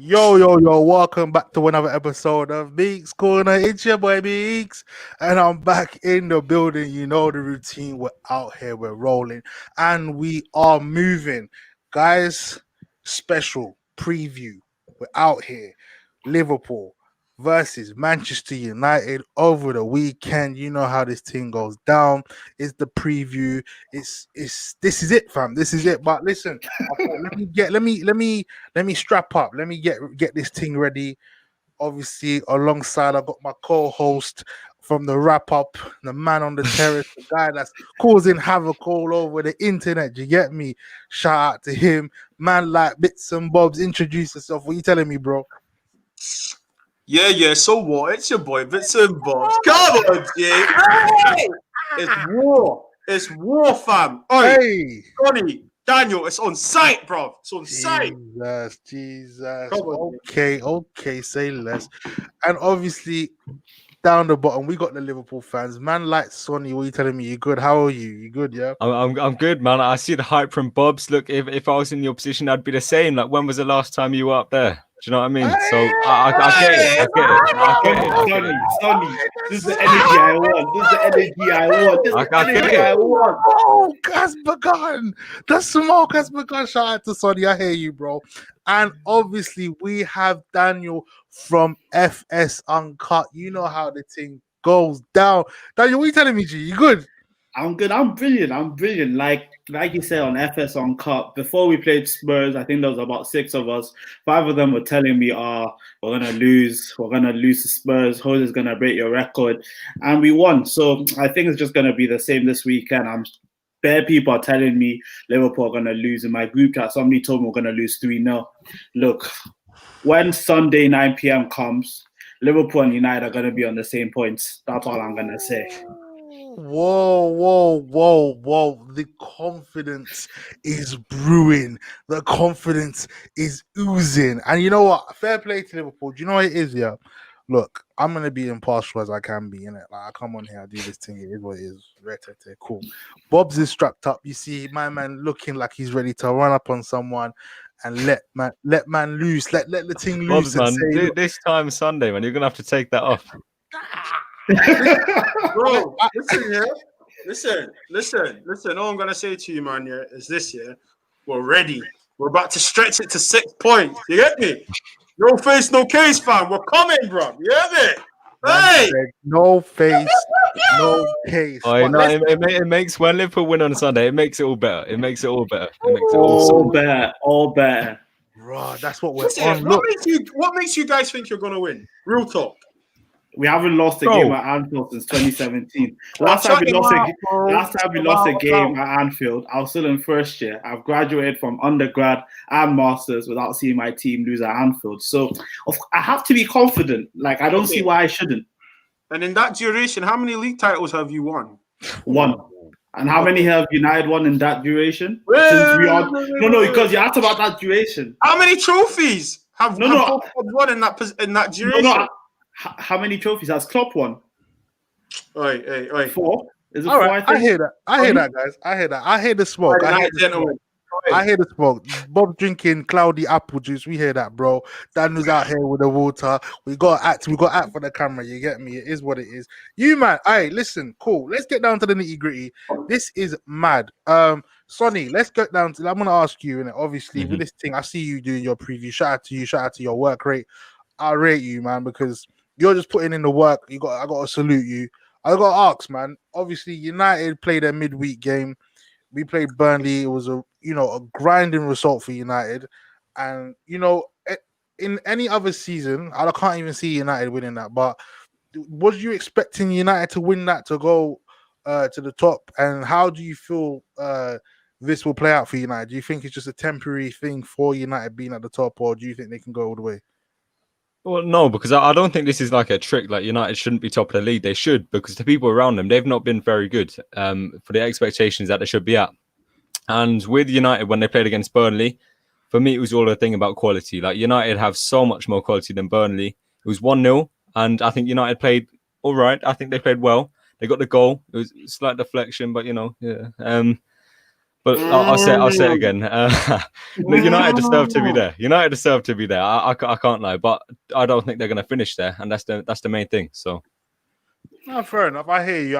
Yo, welcome back to another episode of Beeks Corner. It's your boy Beeks, and I'm back in the building. You know the routine. We're out here, we're rolling, and we are moving. Guys, special preview. We're out here. Liverpool versus Manchester United over the weekend. You know how this thing goes down. It's the preview. It's this is it, fam. This is it. But listen, I thought, let me strap up. Let me get this thing ready. Obviously, alongside I got my co-host from the wrap up, the man on the terrace, the guy that's causing havoc all over the internet. You get me? Shout out to him, man. Like bits and bobs. Introduce yourself. What you telling me, bro? Yeah. So what? It's your boy, Bits and Bobs. Come on, G. Hey! It's war, fam. Oi, Hey, Johnny, Daniel, it's on site, bro. It's on site. Jesus. Come on, Okay, say less. And obviously, down the bottom, we got the Liverpool fans. Man like Sonny, what are you telling me? You good? How are you? You good, yeah? I'm good, man. I see the hype from Bob's. Look, if I was in your position, I'd be the same. Like, when was the last time you were up there? Do you know what I mean? So I get it. Sonny, this is the energy I want. Oh, has begun. The smoke has begun. Shout out to Sonny. I hear you, bro. And obviously, we have Daniel from FS Uncut. You know how the thing goes down. Daniel, what are you telling me, G? You good? I'm good. I'm brilliant. Like you said on FS on Cup, before we played Spurs, I think there was about 6 of us. 5 of them were telling me, we're gonna lose to Spurs. Jose's gonna break your record, and we won. So I think it's just gonna be the same this weekend. Bare people are telling me Liverpool are gonna lose. In my group chat, somebody told me we're gonna lose 3-0. Look, when Sunday 9 p.m. comes, Liverpool and United are gonna be on the same points. That's all I'm gonna say. Whoa. The confidence is brewing. The confidence is oozing. And you know what? Fair play to Liverpool. Do you know what it is, yeah? Look, I'm going to be impartial as I can be, innit? Like, I come on here, I do this thing. It is what it is. Cool. Bob's is strapped up. You see my man looking like he's ready to run up on someone and let man loose. Let the thing loose. Bob's, man, this time Sunday, man, you're going to have to take that off. Bro, listen. All I'm gonna say to you, man, yeah, is this year. We're ready. We're about to stretch it to 6 points. You get me? No face, no case, fam. We're coming, bro. You get me? Hey! No face, no case. It makes when Liverpool win on Sunday, it makes it all better. It makes it all better. All better. Bro, that's what we're Listen, on. What makes you guys think you're gonna win? Real talk. We haven't lost a game at Anfield since 2017. Last time we lost a game at Anfield, I was still in first year. I've graduated from undergrad and masters without seeing my team lose at Anfield. So I have to be confident. Like, I don't see why I shouldn't. And in that duration, how many league titles have you won? 1. And how many have United won in that duration? Because you asked about that duration. How many trophies have won in that duration? How many trophies has Klopp won? Oi. 4? Is it All 4? right, I hear that, guys. I hear the smoke. I hear the smoke. Bob drinking cloudy apple juice. We hear that, bro. Daniel's out here with the water. We got act for the camera. You get me? It is what it is. You man, hey, listen, cool. Let's get down to the nitty gritty. This is mad. Sonny, let's get down to. I'm gonna ask you, and obviously with this thing, I see you doing your preview. Shout out to you. Shout out to your work rate. I rate you, man, because you're just putting in the work. I got to salute you. I got to ask, man. Obviously, United played their midweek game. We played Burnley. It was a grinding result for United. And in any other season, I can't even see United winning that. But was you expecting United to win that to go to the top? And how do you feel this will play out for United? Do you think it's just a temporary thing for United being at the top, or do you think they can go all the way? Well, no, because I don't think this is like a trick. Like, United shouldn't be top of the league. They should, because the people around them, they've not been very good for the expectations that they should be at. And with United, when they played against Burnley, for me, it was all a thing about quality. Like, United have so much more quality than Burnley. It was 1-0, and I think United played all right. I think they played well. They got the goal. It was a slight deflection, but, yeah. But I'll say it again. No, United deserve to be there. United deserve to be there. I can't lie, but I don't think they're going to finish there, and that's the main thing. So, no, fair enough. I hear you.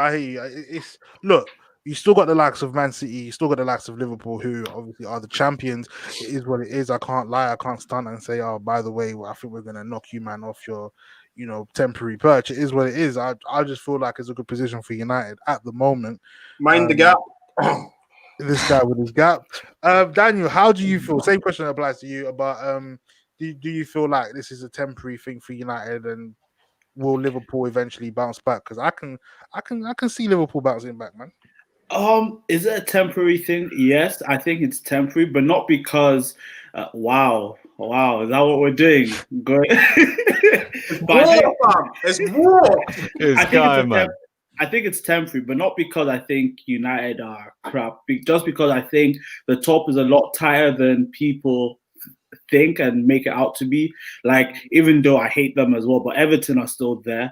It's look. You still got the likes of Man City. You still got the likes of Liverpool, who obviously are the champions. It is what it is. I can't lie. I can't stand and say, "Oh, by the way, I think we're going to knock you, man, off your, temporary perch." It is what it is. I just feel like it's a good position for United at the moment. Mind the gap. This guy with his gap. Daniel, how do you feel? Same question applies to you. About do you feel like this is a temporary thing for United, and will Liverpool eventually bounce back? Because I can see Liverpool bouncing back, man. Is it a temporary thing? Yes, I think it's temporary, but not because wow, is that what we're doing? Good. It's war. I think it's temporary, but not because I think United are crap. Just because I think the top is a lot tighter than people think and make it out to be. Like, even though I hate them as well, but Everton are still there.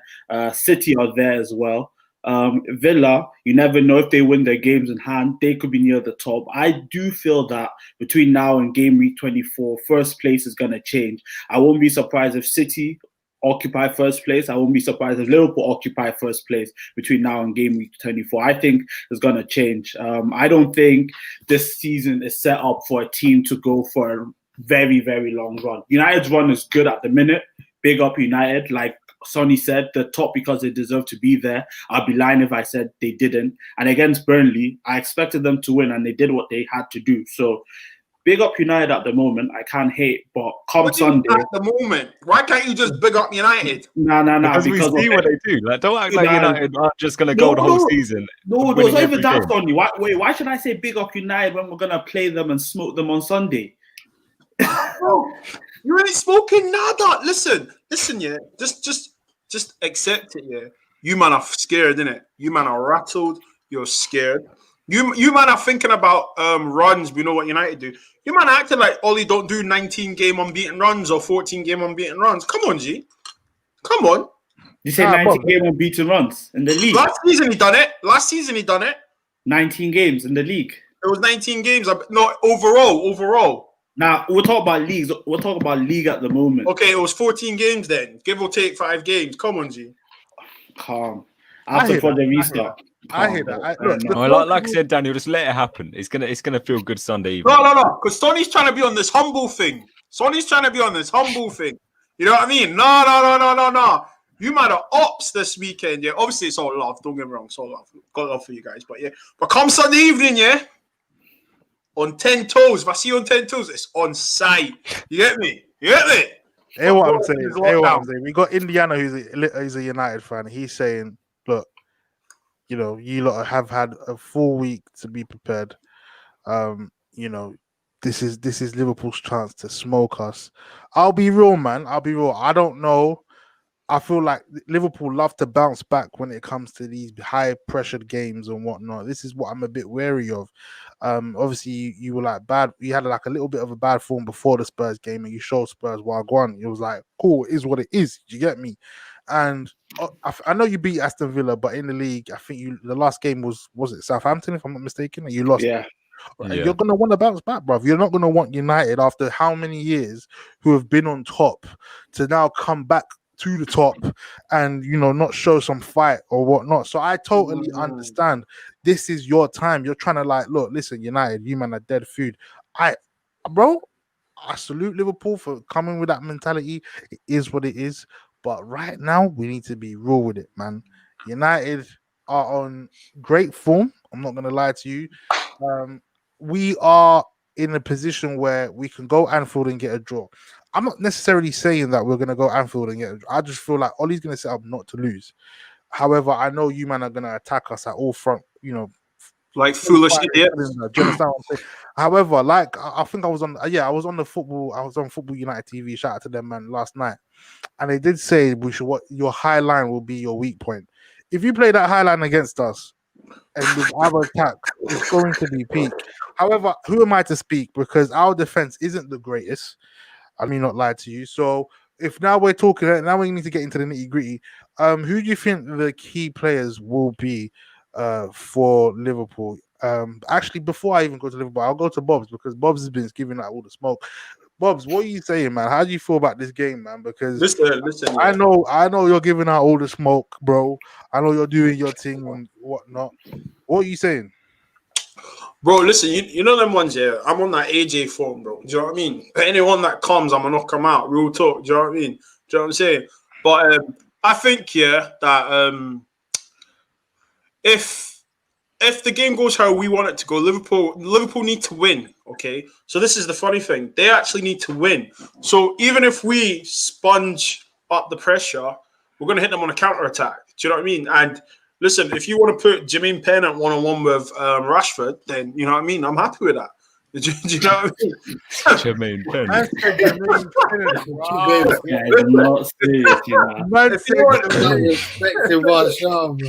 City are there as well. Villa, you never know if they win their games in hand, they could be near the top. I do feel that between now and game week 24, first place is going to change. I won't be surprised if City occupy first place. I won't be surprised if Liverpool occupy first place between now and game week 24. I think it's going to change. I don't think this season is set up for a team to go for a very, very long run. United's run is good at the minute. Big up United. Like Sonny said, the top because they deserve to be there. I'd be lying if I said they didn't. And against Burnley, I expected them to win, and they did what they had to do. So big up United at the moment. I can't hate, but come Sunday. At the moment, why can't you just big up United? No. Because we see what they do. Like, don't act like United aren't just going to go the whole season. No, it's not even that, Sonny. Why should I say big up United when we're going to play them and smoke them on Sunday? You ain't smoking nada. Listen, yeah. Just accept it, yeah. You man are scared, innit? You man are rattled. You're scared. You man are thinking about runs. We know what United do. You man are acting like Ollie don't do 19 game unbeaten runs or 14 game unbeaten runs. Come on, G. Come on. You say 19 game unbeaten runs in the league? Last season he done it. 19 games in the league. It was 19 games. No, overall. Now, we'll talk about leagues. We'll talk about league at the moment. Okay, it was 14 games then. Give or take 5 games. Come on, G. Calm. After for the restart. I hear that. Like I said, Daniel, just let it happen. It's gonna feel good Sunday evening. No. Because Sonny's trying to be on this humble thing. You know what I mean? No. You might have ops this weekend, yeah. Obviously, it's all love. Don't get me wrong. It's all love. Got love for you guys, but yeah. But come Sunday evening, yeah. On 10 toes. If I see you on 10 toes, it's on site. You get me? Hear what I'm saying. We got Indiana, who's a United fan. He's saying, look, you lot have had a full week to be prepared. This is Liverpool's chance to smoke us. I'll be real, man. I don't know. I feel like Liverpool love to bounce back when it comes to these high-pressured games and whatnot. This is what I'm a bit wary of. Obviously, you were like bad. You had like a little bit of a bad form before the Spurs game, and you showed Spurs Wagwan. It was like, cool, it is what it is. Do you get me? And I know you beat Aston Villa, but in the league, I think the last game was it Southampton, if I'm not mistaken, and you lost. Yeah. You're going to want to bounce back, bruv. You're not going to want United, after how many years who have been on top, to now come back to the top and not show some fight or whatnot. So I totally understand. This is your time. You're trying to look, listen, United, you man are dead food. I salute Liverpool for coming with that mentality. It is what it is. But right now we need to be real with it, man. United are on great form. I'm not gonna lie to you. We are in a position where we can go Anfield and get a draw. I'm not necessarily saying that we're going to go Anfield and get a draw. I just feel like Ollie's going to set up not to lose. However, I know you man are going to attack us at all front, like foolish idiots. Do you understand what I'm saying? However, I think I was on Football United TV. Shout out to them, man, last night. And they did say what your high line will be your weak point. If you play that high line against us, and with our attack, it's going to be peak. However, who am I to speak? Because our defense isn't the greatest. I mean, not lie to you. So if now we're talking, now we need to get into the nitty gritty. Who do you think the key players will be for Liverpool? Actually, before I even go to Liverpool, I'll go to Bob's because Bob's has been giving out all the smoke. Bob's, what are you saying, man? How do you feel about this game, man? Because listen. I know you're giving out all the smoke, bro. I know you're doing your thing and whatnot. What are you saying? Bro, listen, you know them ones, yeah? I'm on that AJ form, bro. Do you know what I mean? Anyone that comes, I'm going to knock them out. Real talk. Do you know what I mean? Do you know what I'm saying? But I think, yeah, that if the game goes how we want it to go, Liverpool need to win, okay? So this is the funny thing. They actually need to win. So even if we sponge up the pressure, we're going to hit them on a counter-attack. Do you know what I mean? And listen, if you want to put Jermaine Pennant one-on-one with Rashford, then you know what I mean? I'm happy with that. Do you know what I mean? Jermaine Pennant.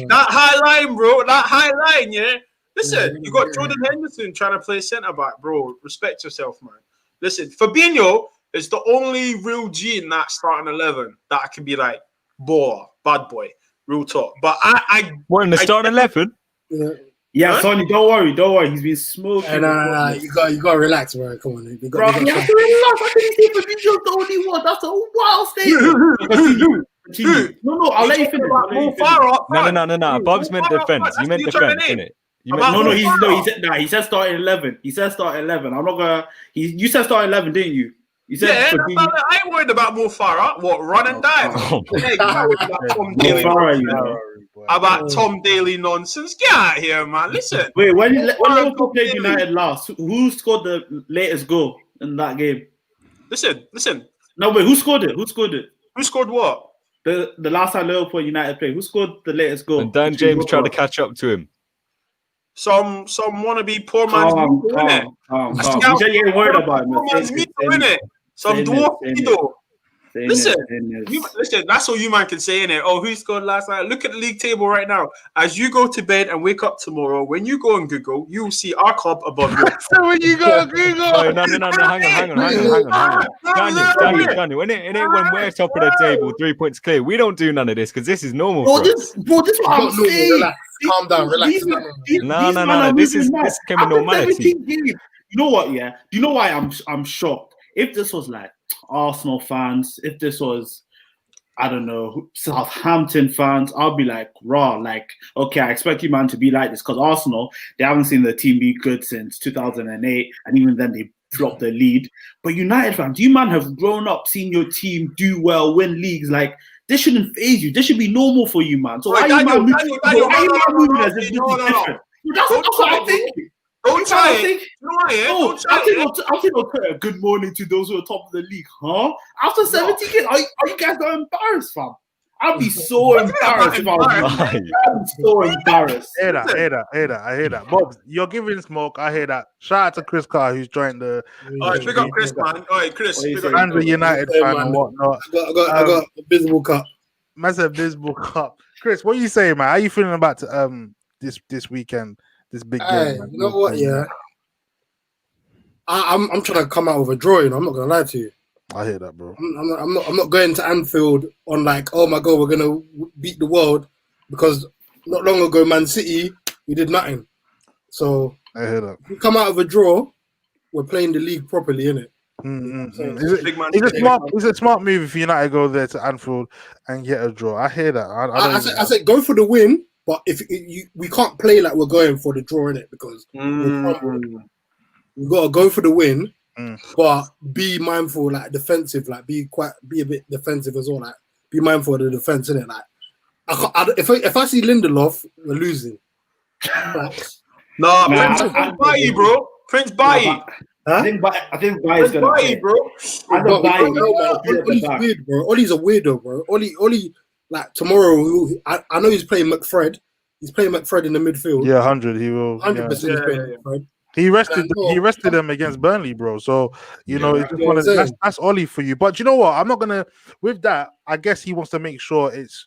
That high line, bro. That high line, yeah. Listen, you got Jordan Henderson trying to play centre back, bro. Respect yourself, man. Listen, Fabinho is the only real G in that starting 11 that I can be like, bad boy, real talk. But what in the starting 11? Yeah, Sonny, don't worry. He's been smoking. Nah, you got to relax, bro. Come on, you have to relax. I think he's the only one. That's a wild statement. No, I'll let you finish. No. Bob's meant defense. You meant defense, innit? He said starting 11. He said starting 11. I'm not gonna. You said starting 11, didn't you? You said I ain't worried about Mo Farah. What, run and dive? About Tom Daly nonsense. Get out of here, man. Listen. Wait, when Liverpool played United last, who scored the latest goal in that game? Listen. No, wait, who scored it? Who scored what? The last time Liverpool United played, who scored the latest goal? And Dan James tried to catch up to him. Some wannabe poor man's innit? You said you ain't worried about him. Poor man's innit? Some dwarf Mido. Listen, that's all you man can say, innit? Oh, who scored last night? Look at the league table right now. As you go to bed and wake up tomorrow, when you go on Google, you will see our club above you. So when you go on Google... Oh, no, hang on. Danny, when we're top of the table, 3 points clear, we don't do none of this because this is normal for us. This is what I'm saying. Calm down, relax. No. This came with normality. You know what, yeah? Do you know why I'm shocked? If this was like Arsenal fans, if this was, I don't know, Southampton fans, I'll be like, okay, I expect you, man, to be like this because Arsenal, they haven't seen the team be good since 2008, and even then they dropped the lead. But United fans, you, man, have grown up seeing your team do well, win leagues. Like, this shouldn't faze you. This should be normal for you, man. So why are you moving as if this is different? That's what I'm thinking. Don't try it. I think I'll put a good morning to those who are top of the league, huh? After 70 kids, are you guys not embarrassed, fam? I'd be so embarrassed if I was lying. I'm so embarrassed. I hear that. Bob, you're giving smoke. I hear that. Shout out to Chris Carr, who's joined the... All right, pick up Chris, man. All right, Chris. And the United fan and whatnot. I got a visible cup. Massive visible cup. Chris, what are you saying, man? How are you feeling about this weekend? This big game. You know what? Yeah, I'm trying to come out with a draw. I'm not gonna lie to you. I hear that, bro. I'm not going to Anfield on like, oh my god, we're gonna beat the world, because not long ago, Man City, we did nothing. So I hear that. If we come out of a draw, we're playing the league properly, innit? Is it smart move if United go there to Anfield and get a draw? I hear that. I said go for the win. But we can't play like we're going for the draw in it, because we've got to go for the win, but be mindful, like defensive, like be a bit defensive as well. Like be mindful of the defense in it. Like if I see Lindelof, we're losing. Prince Bailly, bro. Prince Bailly. I think Bailly's gonna play, bro. Ollie's weird, bro. Ollie's a weirdo, bro. Ollie. Like tomorrow, I know he's playing McFred. He's playing McFred in the midfield. Yeah, 100. He will. 100%. McFred. He rested them against Burnley, bro. So it's just one of that's Ollie for you. But you know what? I'm not gonna. With that, I guess he wants to make sure it's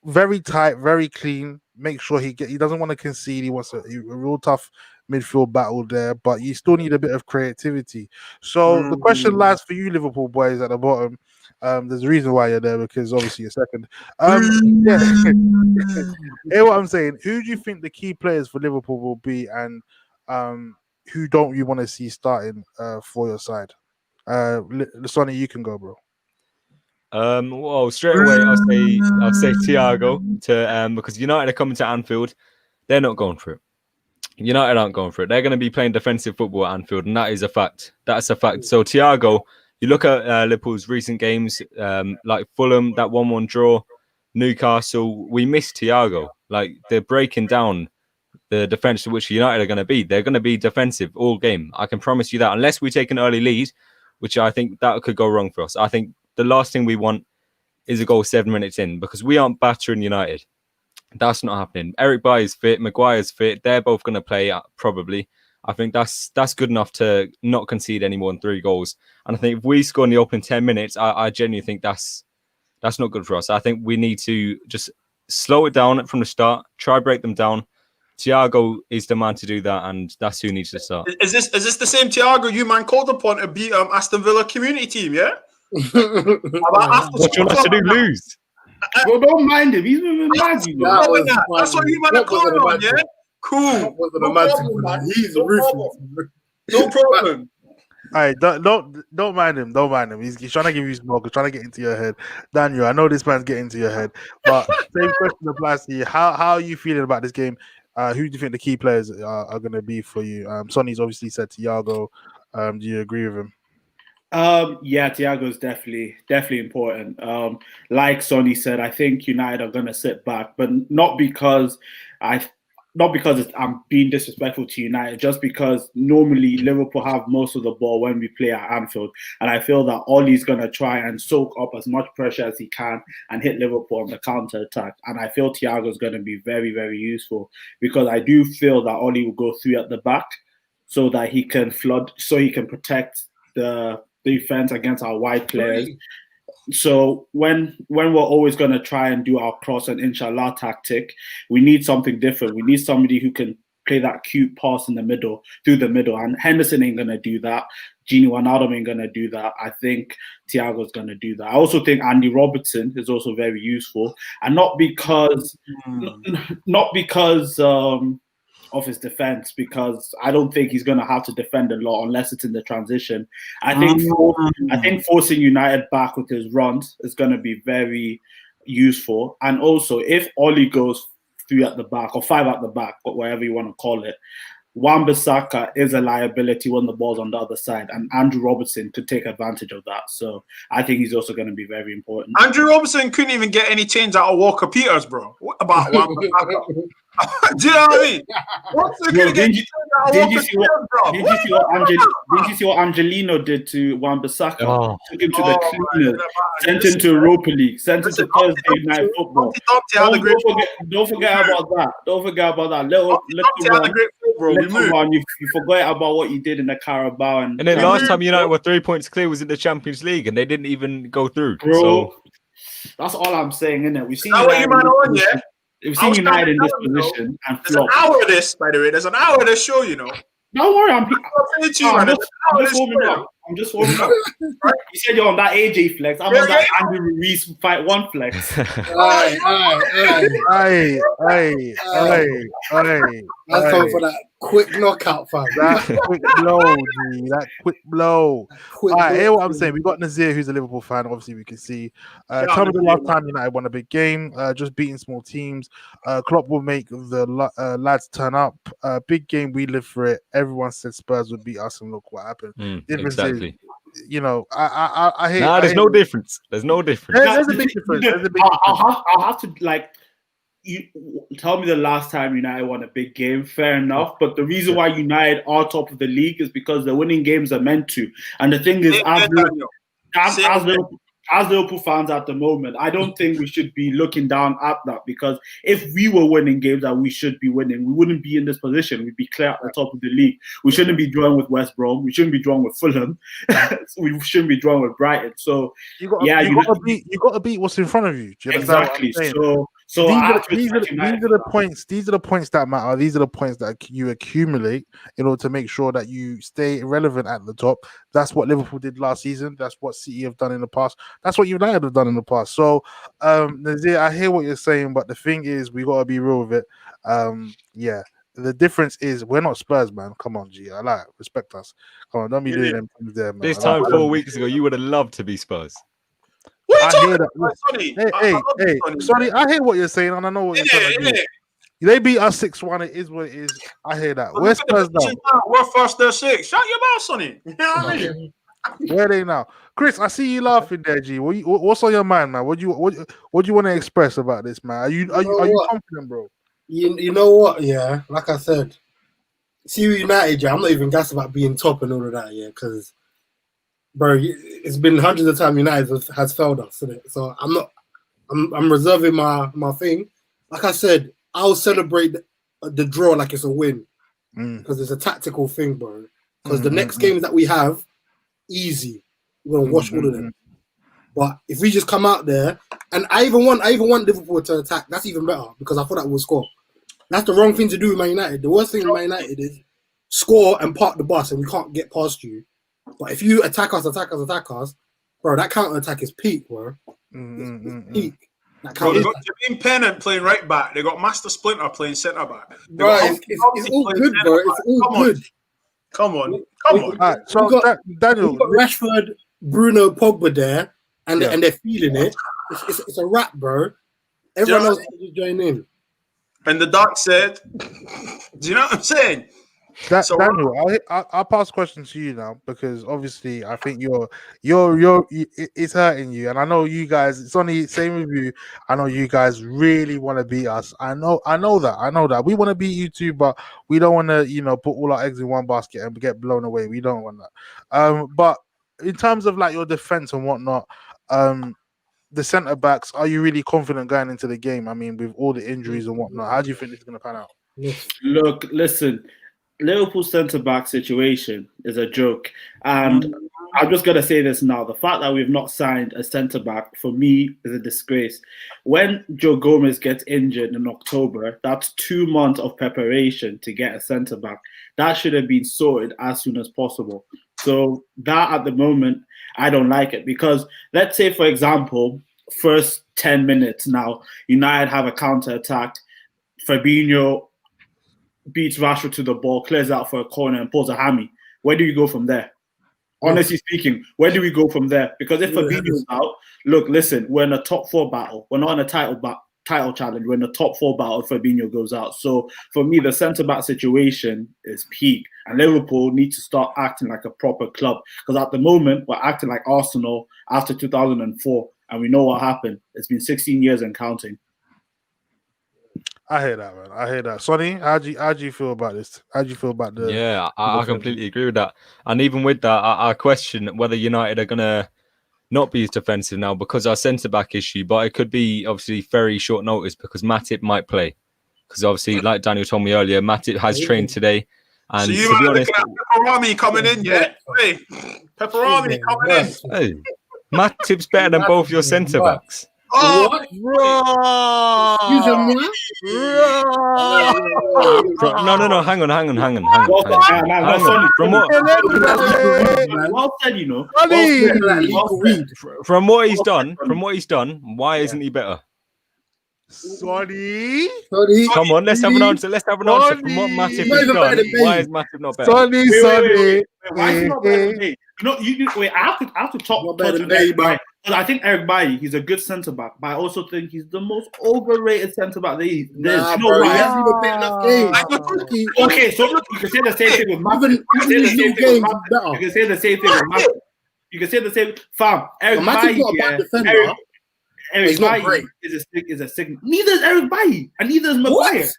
very tight, very clean. Make sure he doesn't want to concede. He wants a real tough midfield battle there, but you still need a bit of creativity. So the question lies for you, Liverpool boys, at the bottom. There's a reason why you're there because obviously you're second. Yeah. Hear what I'm saying? Who do you think the key players for Liverpool will be, and who don't you want to see starting for your side? Sonny, you can go, bro. Well, straight away I'll say Thiago to because United are coming to Anfield. They're not going for it. United aren't going for it. They're going to be playing defensive football at Anfield, and that is a fact. That's a fact. So Thiago, you look at Liverpool's recent games, like Fulham, that 1-1 draw, Newcastle. We missed Thiago. Like they're breaking down the defense to which United are going to be. They're going to be defensive all game. I can promise you that. Unless we take an early lead, which I think that could go wrong for us. I think the last thing we want is a goal 7 minutes in because we aren't battering United. That's not happening. Eric Bailly's fit, Maguire's fit. They're both going to play probably. I think that's good enough to not concede any more than 3 goals. And I think if we score in the opening 10 minutes, I genuinely think that's not good for us. I think we need to just slow it down from the start, try break them down. Thiago is the man to do that, and that's who needs to start. Is this the same Thiago you man called upon to beat Aston Villa community team? Yeah. What do you want us to do? Lose? Well, don't mind him. He's moving mad. That's what you man calling on. Yeah. Cool. No problem, man. He's ruthless. No problem. All right, don't mind him. Don't mind him. He's trying to give you smoke. He's trying to get into your head, Daniel. I know this man's getting into your head, but same question applies to you. How are you feeling about this game? Who do you think the key players are going to be for you? Sonny's obviously said Thiago. Do you agree with him? Yeah, Thiago's definitely important. Like Sonny said, I think United are going to sit back, but not because I'm being disrespectful to United, just because normally Liverpool have most of the ball when we play at Anfield, and I feel that Ollie's going to try and soak up as much pressure as he can and hit Liverpool on the counter attack. And I feel Thiago's going to be very, very useful because I do feel that Ollie will go 3 at the back so that he can protect the defense against our wide players. So when we're always going to try and do our cross and inshallah tactic, we need something different. We need somebody who can play that cute pass in the middle, through the middle. And Henderson ain't going to do that. Gini Wijnaldum ain't going to do that. I think Thiago's going to do that. I also think Andy Robertson is also very useful. And not because of his defense, because I don't think he's going to have to defend a lot unless it's in the transition. I think forcing United back with his runs is going to be very useful. And also, if Ollie goes 3 at the back or 5 at the back, or whatever you want to call it, Wan-Bissaka is a liability when the ball's on the other side, and Andrew Robertson could take advantage of that. So I think he's also going to be very important. Andrew Robertson couldn't even get any change out of Walker Peters, bro. What about Wan-Bissaka? Do you know what I mean? Did you see what Angelino did to Wan-Bissaka? Oh. Took him to the cleaners, sent him to Europa League, sent him to Thursday Night Football. Don't forget about that. Don't forget about that. Little one, you forgot about what you did in the Carabao. And then last time United were 3 points clear was in the Champions League, and they didn't even go through. Bro, so that's all I'm saying, isn't it? We've seen We've seen United in this position and there's an hour of this, by the way. There's an hour of this show, you know. Don't worry, I'm just warming up. You said you're on that AJ flex. I'm on that Andrew Ruiz fight 1 flex. Aye. That's time for that quick knockout, fam. That quick blow, G. That quick blow. All right, hear what I'm saying. We got Nazir, who's a Liverpool fan. Obviously, we can see. Tell me the last time United won a big game. Just beating small teams. Klopp will make the lads turn up. Big game, we live for it. Everyone said Spurs would beat us, and look what happened. Exactly. You know, I hate. There's no difference. There's no difference. There's a big difference. I'll have to you tell me the last time United won a big game. Fair enough, but the reason why United are top of the league is because the winning games are meant to. And the thing is, as Liverpool fans at the moment, I don't think we should be looking down at that, because if we were winning games that we should be winning, we wouldn't be in this position. We'd be clear at the top of the league. We shouldn't be drawing with West Brom. We shouldn't be drawing with Fulham. We shouldn't be drawing with Brighton. So you got to beat what's in front of you. Do you exactly. So these are the points. These are the points that matter. These are the points that you accumulate in order to make sure that you stay relevant at the top. That's what Liverpool did last season. That's what City have done in the past. That's what United have done in the past. So, Nazir, I hear what you're saying, but the thing is, we gotta be real with it. Yeah. The difference is we're not Spurs, man. Come on, G. I like respect us. Come on, don't be doing them things there, man. This time 4 weeks ago, you would have loved to be Spurs. What are you I talking hear about, that. Sonny? Hey, Sonny, I hear what you're saying, and I know what you're trying to do. They beat us 6-1. It is what it is. I hear that. Where's Spurs now? We're first, they're six. Shut your mouth, Sonny. You know what I mean? Where are they now? Chris, I see you laughing there, G. What's on your mind, man? What do you want to express about this, man? Are you confident, bro? You know what? Yeah, like I said, see United. Yeah, I'm not even gassed about being top and all of that. Yeah, because bro, it's been hundreds of times United has failed us, isn't it? So I'm reserving my thing. Like I said, I'll celebrate the draw like it's a win because it's a tactical thing, bro. Because the next games that we have, easy, we're gonna wash all of them. But if we just come out there, and I even want Liverpool to attack, that's even better because I thought that would score. That's the wrong thing to do with Man United. The worst thing with Man United is score and park the bus and we can't get past you. But if you attack us, bro, that counter attack is peak, bro. It's peak. Bro, they got Jermaine Pennant playing right back. They got Master Splinter playing centre back. Bro, it's all good, bro. It's all good. Come on. All right, so Daniel, we got Rashford, Bruno, Pogba there, and they're feeling it. It's a wrap, bro. Everyone else can just join in. And the doc said, do you know what I'm saying? Daniel, I'll pass the question to you now because obviously I think it's hurting you, and I know you guys. It's only same with you. I know you guys really want to beat us. I know that we want to beat you too, but we don't want to, put all our eggs in one basket and get blown away. We don't want that. But in terms of like your defense and whatnot, the centre backs, are you really confident going into the game? I mean, with all the injuries and whatnot, how do you think this is going to pan out? Look, listen. Liverpool centre-back situation is a joke. And I'm just going to say this now. The fact that we've not signed a centre-back, for me, is a disgrace. When Joe Gomez gets injured in October, that's 2 months of preparation to get a centre-back. That should have been sorted as soon as possible. So that, at the moment, I don't like it. Because let's say, for example, first 10 minutes now, United have a counter-attack. Fabinho beats Rashford to the ball, clears out for a corner and pulls a hammy. Where do you go from there? Honestly speaking, where do we go from there? Because if Fabinho's out, look, listen, we're in a top 4 battle. We're not in a title challenge. We're in a top 4 battle if Fabinho goes out. So for me, the centre-back situation is peak. And Liverpool need to start acting like a proper club. Because at the moment, we're acting like Arsenal after 2004. And we know what happened. It's been 16 years and counting. I hear that, man. I hear that. Sonny, how do you feel about this? How do you feel about the? Yeah, I completely agree with that. And even with that, I question whether United are gonna not be as defensive now because our centre back issue. But it could be obviously very short notice because Matip might play. Because obviously, like Daniel told me earlier, Matip has trained today. And so you to be honest, Pepperami coming in, yeah? Hey, Pepperami coming in. Hey, Matip's better than both your centre backs. Oh, what? No, hang on. From what he's done, why isn't he better? Sonny, come on, let's have an answer. From what Matip has done, why is Matip not better? Sonny. Why is he not better than me? Wait, I have to talk better than Eric. I think Eric Bailly, he's a good centre back, but I also think he's the most overrated centre back. There's bro, he hasn't even played enough games. Okay, so you can say the same thing with Matip. You can say the same thing with Matip. You can say the same. Fam, Eric Bailly. Eric Bailly is a signal. Neither is Eric Bailly, and neither is Maguire.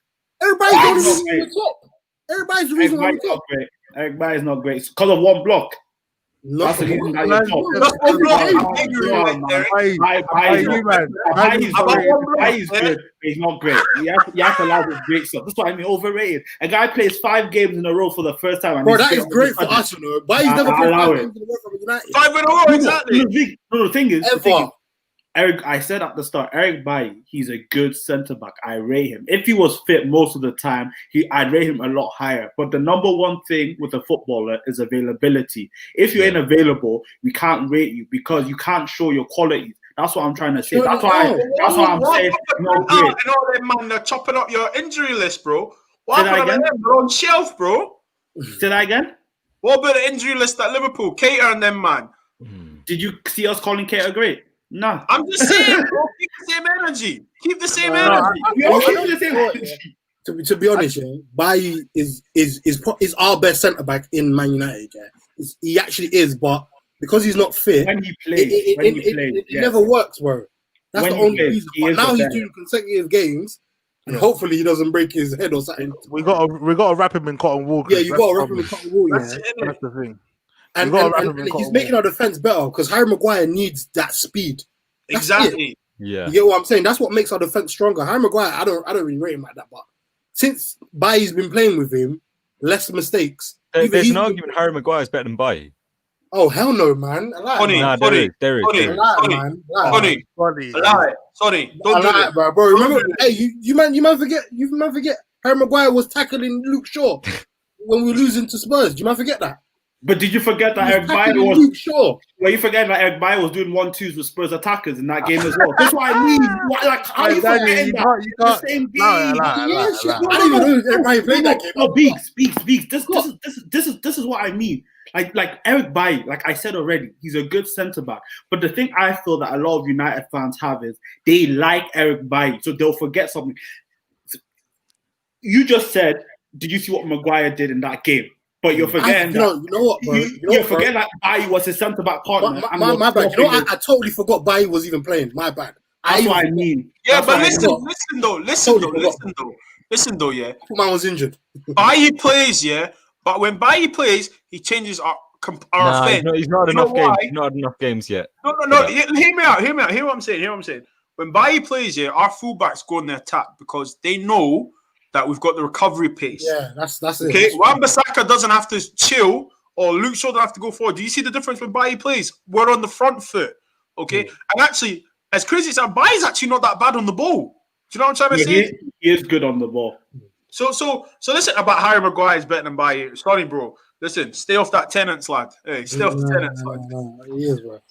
Everybody's the reason on the top. Everybody's the reason on the top. Eric Bailly is not great. It's because of one block. That's the reason that you're top. He's good. He's not great. You have to allow this great stuff. That's what I mean. Overrated. A guy plays 5 games in a row for the first time. Bro, that is great for us, you know. But he's never played 5 games in a row for United. 5 in a row, exactly. No, the thing is, Eric, I said at the start, Eric Bailly, he's a good centre back. I rate him. If he was fit most of the time, I'd rate him a lot higher. But the number one thing with a footballer is availability. If you ain't available, we can't rate you because you can't show your qualities. That's what I'm trying to say. That's why I'm saying no great. You know them man, they're chopping up your injury list, bro. What Say that happened again? to them? They're on shelf, bro. Say that again? What about the injury list at Liverpool? Cater and them, man. Did you see us calling Cater great? No. I'm just saying, bro, keep the same energy. Keep the same energy. To be honest, Bailly is our best centre back in Man United. Yeah, he actually is, but because he's not fit, when he plays, it never works, bro. That's the only reason. But now he's doing consecutive games, and hopefully he doesn't break his head or something. We got to wrap him in cotton wool. Yeah, you got to wrap him in cotton wool. That's the thing. And he's making our defense better because Harry Maguire needs that speed. Exactly. Yeah. You get what I'm saying? That's what makes our defense stronger. Harry Maguire, I don't really rate him like that, but since Bailly's been playing with him, less mistakes. There's an argument Harry Maguire's better than Bailly. Oh hell no, man! Funny. There is. Sorry. Bro. Remember, hey, you man forget Harry Maguire was tackling Luke Shaw when we were losing to Spurs. Do you man forget that? But did you forget that Eric Bailly was? Luke Shaw. Well, you forget that Eric Bailly was doing 1-2s with Spurs attackers in that game as well. That's what I mean. How are you forgetting that? The same game. I don't even know if everybody played that game. No, Beeks. This is what I mean. Like Eric Bailly, like I said already, he's a good centre back. But the thing I feel that a lot of United fans have is they like Eric Bailly, so they'll forget something. You just said, did you see what Maguire did in that game? But you're forgetting you know what, bro? You're forgetting that Bailly was his centre back partner. My bad. You know, I totally forgot Bailly was even playing. My bad. That's what I mean. Yeah, but listen though. Yeah, man was injured. Bailly plays, yeah. But when Bailly plays, he changes our offense. He's not enough games. He's not enough games yet. No. Hear me out. Hear what I'm saying. When Bailly plays, yeah, our fullbacks go on the attack because they know that we've got the recovery pace. Yeah, that's it. Okay, Wan-Bissaka doesn't have to chill or Luke Shaw doesn't have to go forward. Do you see the difference when Bailly plays? We're on the front foot. Okay, and actually, as crazy as that, Bailly's actually not that bad on the ball. Do you know what I'm trying to say? He is good on the ball. So listen about Harry Maguire is better than Bailly. Sorry, bro. Listen, stay off that tenants, lad. Hey, stay off the tenants, lad. He is, bro.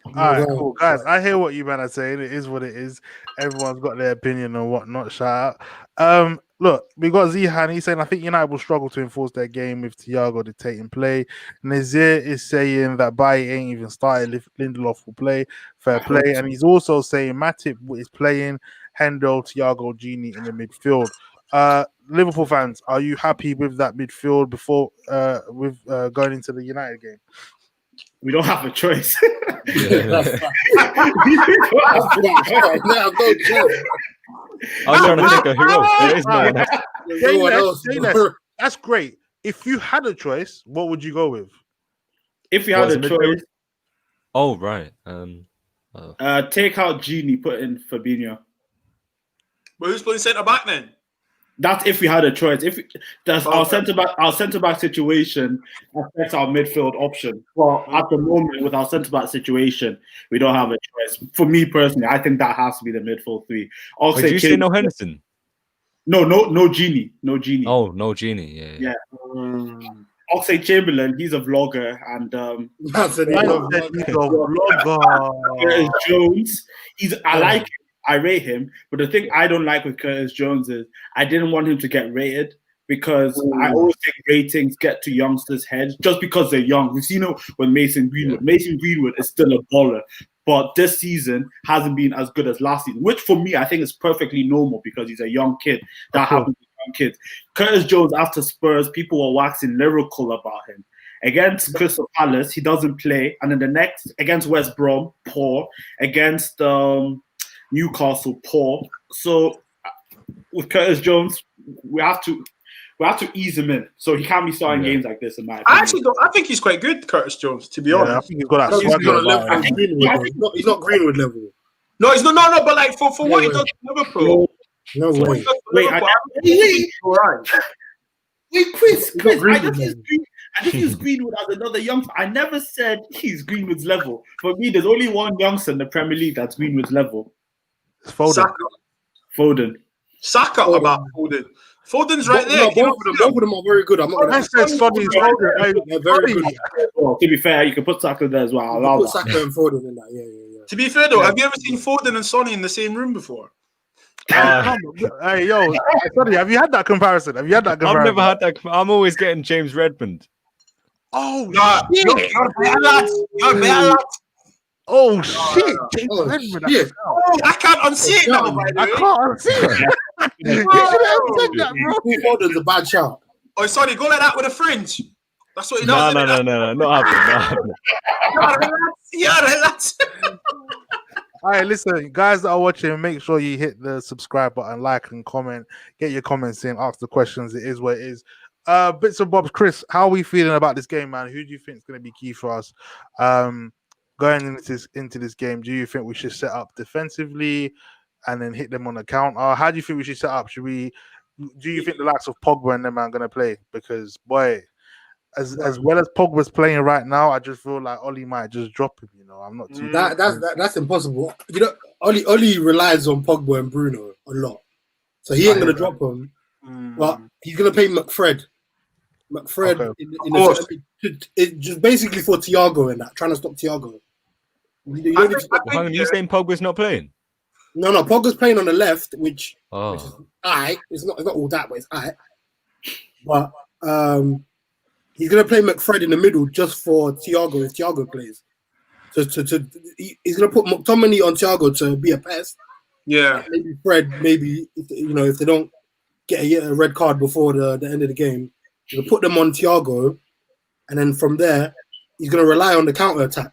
All right, cool, guys. I hear what you man are saying. It is what it is. Everyone's got their opinion and whatnot. Shout out. Look, we got Zihan. He's saying I think United will struggle to enforce their game with Thiago dictating play. Nazir is saying that Bailly ain't even started. Lindelof will play. Fair play. And he's also saying Matip is playing Hendo, Thiago, Gini in the midfield. Liverpool fans, are you happy with that midfield before going into the United game? We don't have a choice. I'm trying to think of who else. There is no one. That's great. If you had a choice, what would you go with? If you had a choice, oh right. Take out Gini, put in Fabinho. But who's playing centre back then? That's if we had a choice. Our centre back situation affects our midfield option. Well, at the moment, with our centre back situation, we don't have a choice. For me personally, I think that has to be the midfield three. Did you say no Henderson? No Gini. No Gini. Oh, no Gini. Yeah. I'll say Chamberlain. He's a vlogger, and he's a vlogger. Jones. I like him. I rate him, but the thing I don't like with Curtis Jones is I didn't want him to get rated because I always think ratings get to youngsters' heads just because they're young. We've seen it with Mason Greenwood. Yeah. Mason Greenwood is still a baller, but this season hasn't been as good as last season, which for me I think is perfectly normal because he's a young kid. That happens with young kids. Curtis Jones after Spurs, people were waxing lyrical about him. Against Crystal Palace, he doesn't play, and then the next against West Brom, poor. Against Newcastle, poor. So with Curtis Jones, we have to ease him in. So he can't be starting games like this. In my opinion, I think he's quite good, Curtis Jones. To be honest, I think he's got that swagger. He's not Greenwood level. No, he's not. No, but like for what he does in Liverpool. No way. Wait, Chris. I just use Greenwood as another youngster. I never said he's Greenwood's level. For me, there's only one youngster in the Premier League that's Greenwood's level. Foden. Foden. Saka about Foden. Foden's right there. No, both of them are very good. I'm not going I said Sonny's Foden. They're very good. Well, to be fair, you can put Saka there as well. I'll allow Put that. Saka and Foden in that. Yeah. To be fair though, have you ever seen Foden and Sonny in the same room before? Hey, yo, Sonny, have you had that comparison? I've never had that. I'm always getting James Redmond. Oh, shit. You're better lads. Oh, shit. James Redmond. shit. I can't unsee it now, by the way. I can't see it. You should have said that, bro. Foden's a bad shout. Oh, sorry, go like that with a fringe. That's what he does. No, not happening. Yeah, relax. All right, listen, guys that are watching, make sure you hit the subscribe button, like and comment. Get your comments in, ask the questions. It is what it is. Bits and bobs. Chris, how are we feeling about this game, man? Who do you think is going to be key for us going into this game? Do you think we should set up defensively and then hit them on the counter? How do you think we should set up? Do you think the likes of Pogba and them are going to play? Because boy, as well as Pogba's playing right now, I just feel like Oli might just drop him. You know, I'm not too. That's impossible. You know, Oli relies on Pogba and Bruno a lot, so he ain't gonna drop him. But he's gonna play McFred. Okay. It just basically for Thiago and that, trying to stop Thiago. You saying Pogba's not playing? No, Pogba's playing on the left, which is alright. It's not all that, but it's alright. But he's gonna play McFred in the middle just for Thiago if Thiago plays. So he's gonna put McTominay on Thiago to be a pest. Yeah. Maybe Fred. Maybe if they don't get a red card before the end of the game, he's gonna put them on Thiago, and then from there he's gonna rely on the counter attack,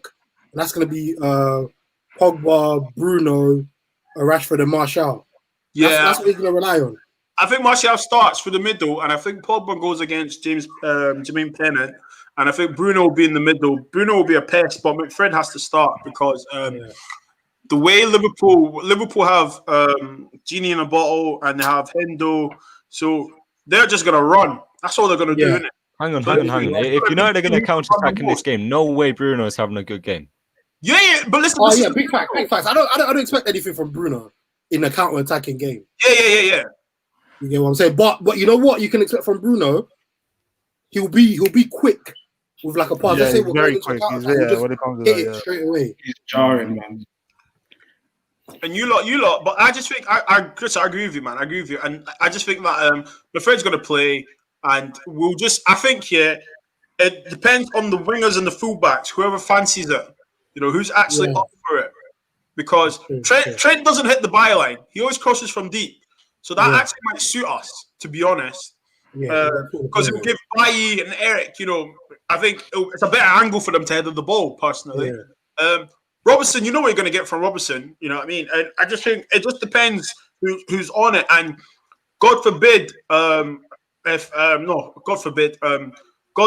and that's gonna be Pogba, Bruno, Rashford, and Martial. That's what he's gonna rely on. I think Martial starts for the middle, and I think Pogba goes against Jermaine Pennant, and I think Bruno will be in the middle. Bruno will be a pest, but McFred has to start because the way Liverpool have Genie in a bottle and they have Hendo, so they're just gonna run. That's all they're gonna do, isn't it? Hang on. If United are going to counter-attack in this game, no way Bruno is having a good game. Yeah, but listen. Big facts. I don't expect anything from Bruno in a counter-attacking game. Yeah. You get what I'm saying? But you know what you can expect from Bruno? He'll be quick with like a pass. Yeah, Let's say he's very quick. He's when it comes to that, straight away. He's jarring, man. And you lot, but I just think Chris, I agree with you, man. I agree with you, and I just think that McFred's going to play, and I think it depends on the wingers and the fullbacks, whoever fancies it. You know, who's actually up for it, because Trent doesn't hit the byline; he always crosses from deep, so that actually might suit us, to be honest. Because it will give Bailly and Eric, I think it's a better angle for them to head the ball, personally. Robertson, you know what you're going to get from Robertson, you know what I mean? And I just think it just depends who's on it. And God forbid, God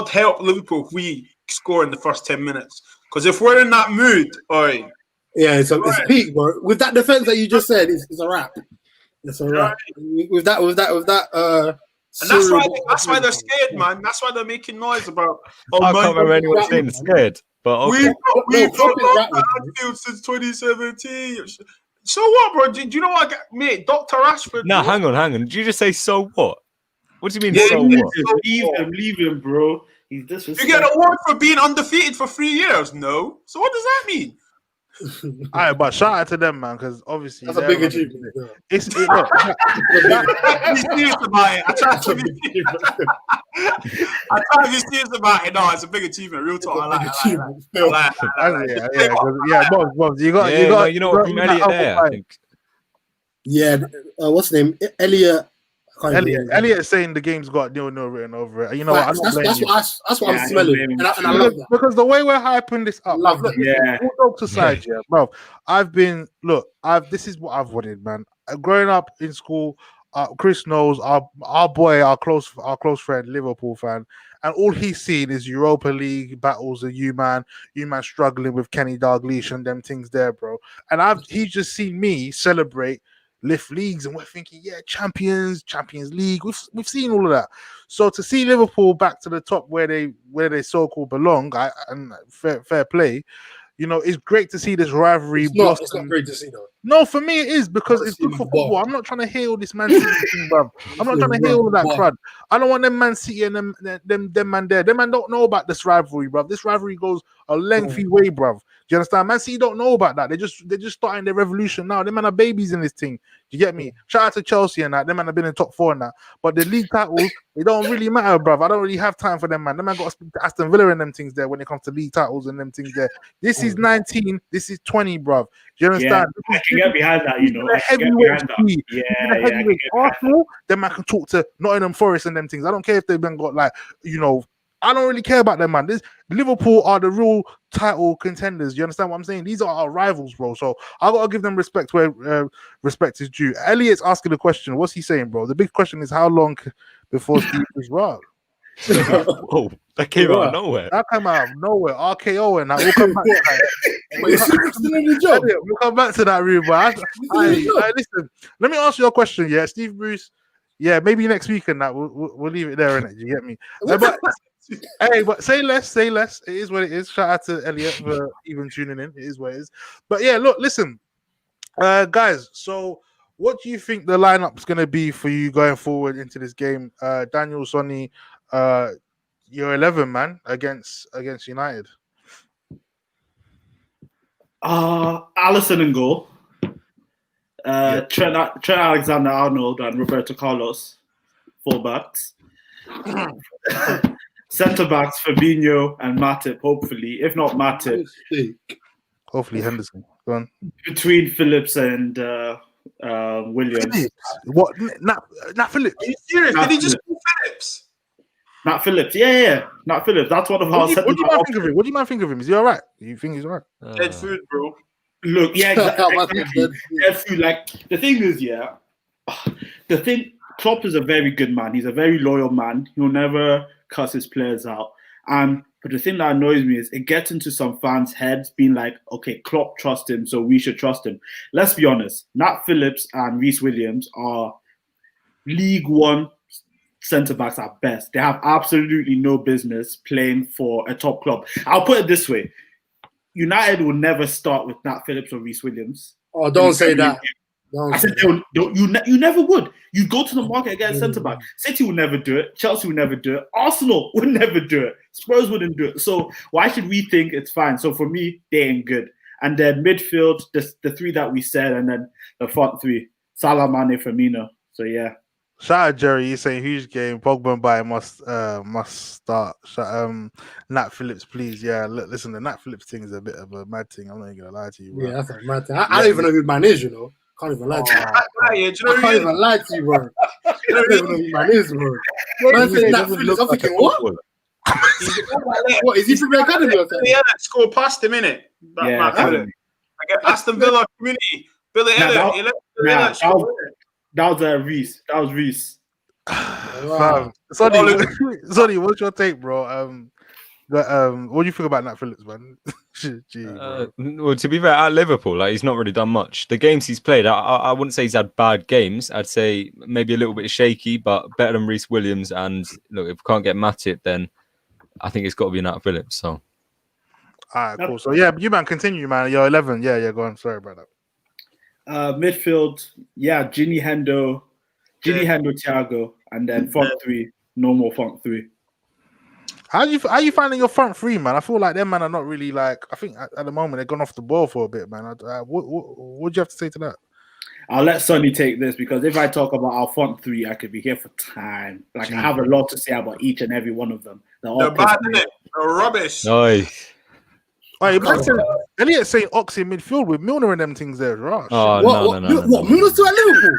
help Liverpool if we score in the first 10 minutes. Because if we're in that mood, it's peak, bro. With that defense that you just said, it's a wrap. It's a wrap. With that. And that's why they're scared, man. That's why they're making noise about. I can't remember anyone saying scared. But okay. We've got Anfield since 2017. So what, bro? Do you know what, mate? Dr. Rashford. No, hang on. Did you just say so what? What do you mean? So what? Leave him, bro. He's disrespectful. You get an award for being undefeated for 3 years. No. So what does that mean? All right, but shout out to them, man, because obviously that's a big achievement. Be serious about it. I try to be serious about it. No, it's a big achievement. Real talk. I like it. Bobs, you got. You know what? Elliot there, I think. Yeah, what's his name? Elliot is saying the game's got 0-0 written over it. You know what? That's what I'm smelling, and I love that. Because the way we're hyping this up, all jokes aside, bro. This is what I've wanted, man. Growing up in school, Chris knows our boy, our close friend, Liverpool fan, and all he's seen is Europa League battles of you man struggling with Kenny Dalglish and them things there, bro. And he's just seen me celebrate lift leagues, and we're thinking, yeah, Champions League. We've seen all of that. So to see Liverpool back to the top where they so-called belong, and fair play, you know, it's great to see this rivalry blossom. It's not great to see though. No, for me it is because it's good for football. I'm not trying to hear all this Man City thing, bruv. I'm not trying to hear all that crud. I don't want them Man City and them man there. Them man don't know about this rivalry, bruv. This rivalry goes a lengthy way, bruv. Do you understand? Man City don't know about that. They're just starting their revolution now. Them man are babies in this thing. Do you get me? Shout out to Chelsea and that. Them man have been in top 4 now. But the league titles, they don't really matter, bruv. I don't really have time for them, man. Them man got to speak to Aston Villa and them things there when it comes to league titles and them things there. This is 19. This is 20, bruv. Do you understand? Yeah, I can get behind that, you know. The heavyweight Arsenal, then man can talk to Nottingham Forest and them things. I don't care if they've been got like, you know, I don't really care about them, man. Liverpool are the real title contenders. You understand what I'm saying? These are our rivals, bro. So I gotta give them respect where respect is due. Elliot's asking the question. What's he saying, bro? The big question is how long before Steve is right? Oh, that came out of nowhere. That came out of nowhere. RKO and that. We'll come back to that. We'll come back to that, Ruben. Listen, let me ask you a question. Yeah, Steve Bruce. Yeah, maybe next week and that. We'll leave it there, innit? You get me? But say less. It is what it is. Shout out to Elliot for even tuning in. It is what it is. But yeah, look, listen, guys. So, what do you think the lineup's gonna be for you going forward into this game? Daniel, Sonny, you're 11 man against United. Alisson in goal. Trent Alexander-Arnold and Roberto Carlos, fullbacks. Centre backs Fabinho and Matip, hopefully. If not Matip, hopefully Henderson. Go on. Between Phillips and Williams. Phillips? What? Not Phillips. Are you serious? Did he just call Phillips? Not Phillips. Yeah. Not Phillips. That's one of our. What do you man think of him? What do you man think of him? Is he all right? You think he's all right? Dead food, bro. Look, yeah, exactly. Like the thing is, Klopp is a very good man. He's a very loyal man. He'll never cuss his players out. But the thing that annoys me is it gets into some fans' heads being like, okay, Klopp trusts him, so we should trust him. Let's be honest. Nat Phillips and Reece Williams are League One centre-backs at best. They have absolutely no business playing for a top club. I'll put it this way. United will never start with Nat Phillips or Reece Williams. Oh, don't say that. I said you never would. You go to the market against centre-back. City will never do it. Chelsea will never do it. Arsenal would never do it. Spurs wouldn't do it. So why should we think it's fine? So for me, they ain't good. And then midfield, the three that we said, and then the front three, Salah, Mane, Firmino. So yeah. Shout out Jerry, he's saying huge game. Pogba and Bayern must start. Nat Phillips, please. Yeah, listen, the Nat Phillips thing is a bit of a mad thing. I'm not even gonna lie to you, bro. Yeah, that's a mad thing. I don't even know who man is, you know. Can't even lie to you. I can't even lie to you, bro. I don't even know who man is, bro. Man said Nat Phillips. I'm thinking, what? What is he from the academy or something? Yeah, score past him, innit? Aston Villa community. Billy Elliott. That was Reece. Wow. Sonny, what's your take, bro? What do you think about Nat Phillips, man? Well, to be fair, at Liverpool, like he's not really done much. The games he's played, I wouldn't say he's had bad games. I'd say maybe a little bit shaky, but better than Reece Williams. And look, if we can't get Matip, then I think it's got to be Nat Phillips. So, all right, cool. So yeah, you man, continue, man. You're 11. Yeah, go on. Sorry about that. Midfield, Gini Hendo, Thiago, and then front three, no more front three. How you finding your front three, man? I feel like them man are not really like. I think at the moment they've gone off the ball for a bit, man. What do you have to say to that? I'll let Sonny take this because if I talk about our front three, I could be here for time. I have a lot to say about each and every one of them. They're bad, innit? They're rubbish. Nice. Elliot's saying Ox in midfield with Milner and them things there, right? Oh, no. What? Milner's still at Liverpool?